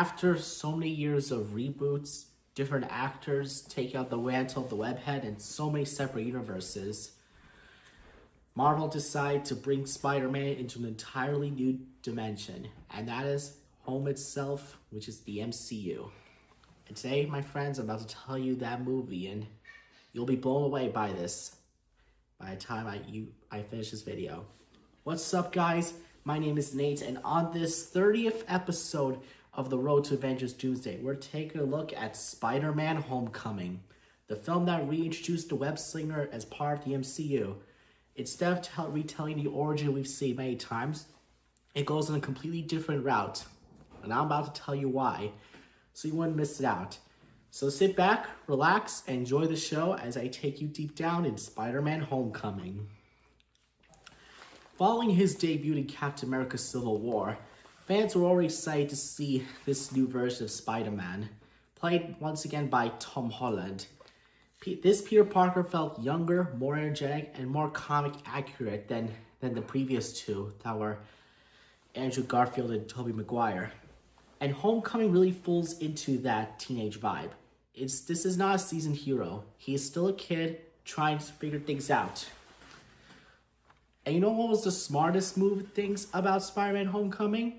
After so many years of reboots, different actors taking out the mantle of the webhead, and so many separate universes, Marvel decided to bring Spider-Man into an entirely new dimension, and that is home itself, which is the MCU. And today, my friends, I'm about to tell you that movie, and you'll be blown away by this by the time I finish this video. What's up, guys? My name is Nate, and on this 30th episode of the Road to Avengers Doomsday, we're taking a look at Spider-Man Homecoming, the film that reintroduced the web slinger as part of the MCU. Instead of retelling the origin we've seen many times, it goes in a completely different route, and I'm about to tell you why, so you wouldn't miss it out. So sit back, relax, and enjoy the show as I take you deep down in Spider-Man Homecoming. Following his debut in Captain America Civil War, fans were already excited to see this new version of Spider-Man, played once again by Tom Holland. This Peter Parker felt younger, more energetic, and more comic accurate than the previous two that were Andrew Garfield and Tobey Maguire. And Homecoming really falls into that teenage vibe. This is not a seasoned hero. He is still a kid trying to figure things out. And you know what was the smartest things about Spider-Man Homecoming?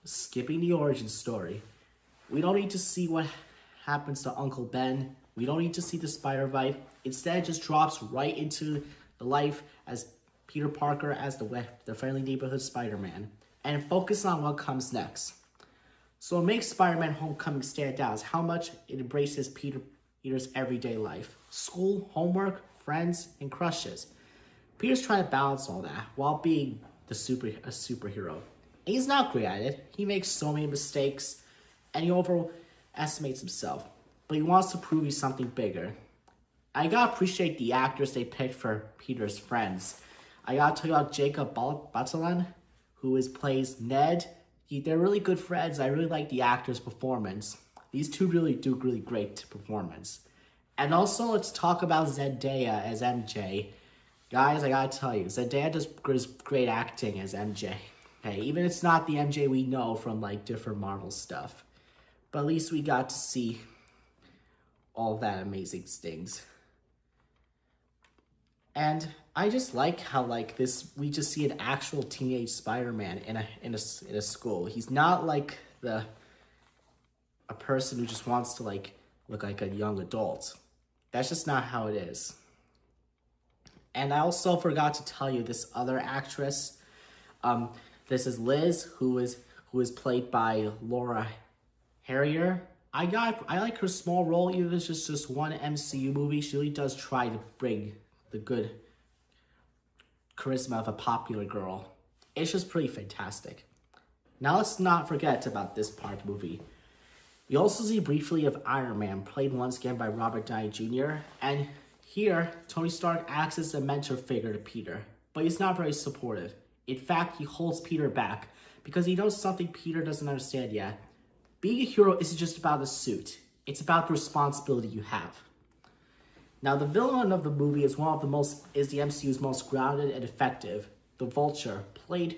Skipping the origin story. We don't need to see what happens to Uncle Ben. We don't need to see the Spider-Bite. Instead, it just drops right into the life as Peter Parker as the friendly neighborhood Spider-Man, and focus on what comes next. So what makes Spider-Man Homecoming stand out is how much it embraces Peter's everyday life. School, homework, friends, and crushes. Peter's trying to balance all that while being a superhero. And he's not great at it. He makes so many mistakes, and he overestimates himself. But he wants to prove he's something bigger. I gotta appreciate the actors they picked for Peter's friends. I gotta tell you about Jacob Batalon, who plays Ned. They're really good friends. I really like the actor's performance. These two really do really great performance. And also, let's talk about Zendaya as MJ. Guys, I gotta tell you, Zendaya does great acting as MJ. Okay, even if it's not the MJ we know from like different Marvel stuff. But at least we got to see all that amazing things. And I just like how we just see an actual teenage Spider-Man in a school. He's not like a person who just wants to look like a young adult. That's just not how it is. And I also forgot to tell you this other actress. This is Liz, who is played by Laura Harrier. I like her small role, even if it's just one MCU movie. She really does try to bring the good charisma of a popular girl. It's just pretty fantastic. Now let's not forget about this part of the movie. We also see briefly of Iron Man, played once again by Robert Downey Jr. And here, Tony Stark acts as a mentor figure to Peter, but he's not very supportive. In fact, he holds Peter back because he knows something Peter doesn't understand yet. Being a hero isn't just about the suit. It's about the responsibility you have. Now, the villain of the movie is the MCU's most grounded and effective, the Vulture, played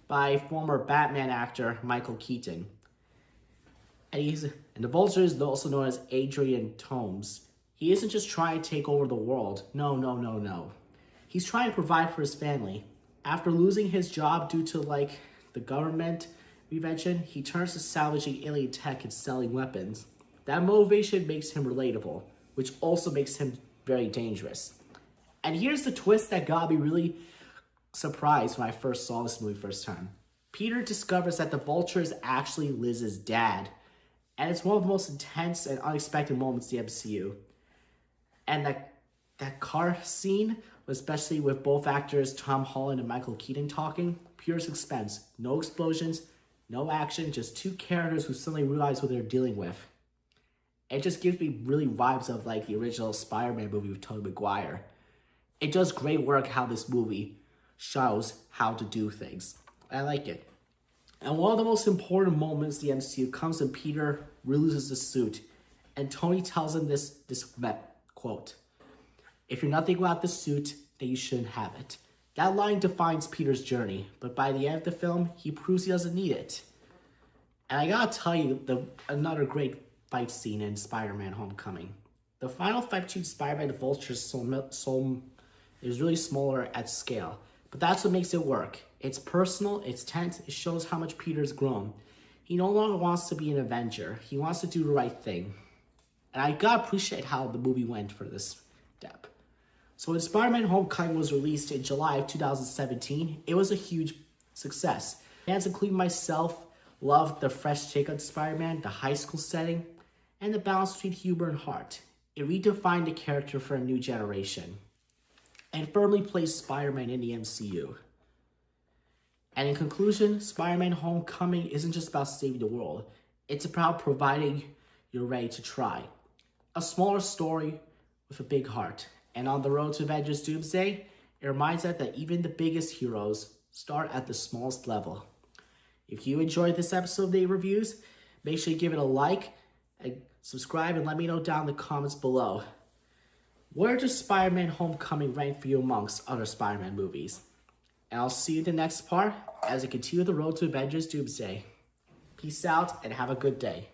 by former Batman actor Michael Keaton. And the Vulture is also known as Adrian Toomes. He isn't just trying to take over the world. No. He's trying to provide for his family. After losing his job due to the government invention, he turns to salvaging alien tech and selling weapons. That motivation makes him relatable, which also makes him very dangerous. And here's the twist that got me really surprised when I first saw this movie first time. Peter discovers that the Vulture is actually Liz's dad. And it's one of the most intense and unexpected moments in the MCU. And that car scene, especially with both actors Tom Holland and Michael Keaton talking, pure suspense. No explosions, no action, just two characters who suddenly realize what they're dealing with. It just gives me really vibes of the original Spider-Man movie with Tobey Maguire. It does great work how this movie shows how to do things. I like it. And one of the most important moments in the MCU comes when Peter loses the suit, and Tony tells him this quote, "If you're nothing without the suit, then you shouldn't have it." That line defines Peter's journey, but by the end of the film, he proves he doesn't need it. And I gotta tell you, another great fight scene in Spider-Man Homecoming. The final fight between Spider-Man and Vulture is really smaller at scale, but that's what makes it work. It's personal, it's tense, it shows how much Peter's grown. He no longer wants to be an Avenger. He wants to do the right thing. And I gotta appreciate how the movie went for this step. So when Spider-Man Homecoming was released in July of 2017, it was a huge success. Fans, including myself, loved the fresh take on Spider-Man, the high school setting, and the balance between humor and heart. It redefined the character for a new generation, and firmly placed Spider-Man in the MCU. And in conclusion, Spider-Man Homecoming isn't just about saving the world. It's about providing you're ready to try. A smaller story with a big heart. And on the road to Avengers Doomsday, it reminds us that even the biggest heroes start at the smallest level. If you enjoyed this episode of Day Reviews, make sure you give it a like, and subscribe, and let me know down in the comments below. Where does Spider-Man Homecoming rank for you amongst other Spider-Man movies? And I'll see you in the next part as we continue the road to Avengers Doomsday. Peace out and have a good day.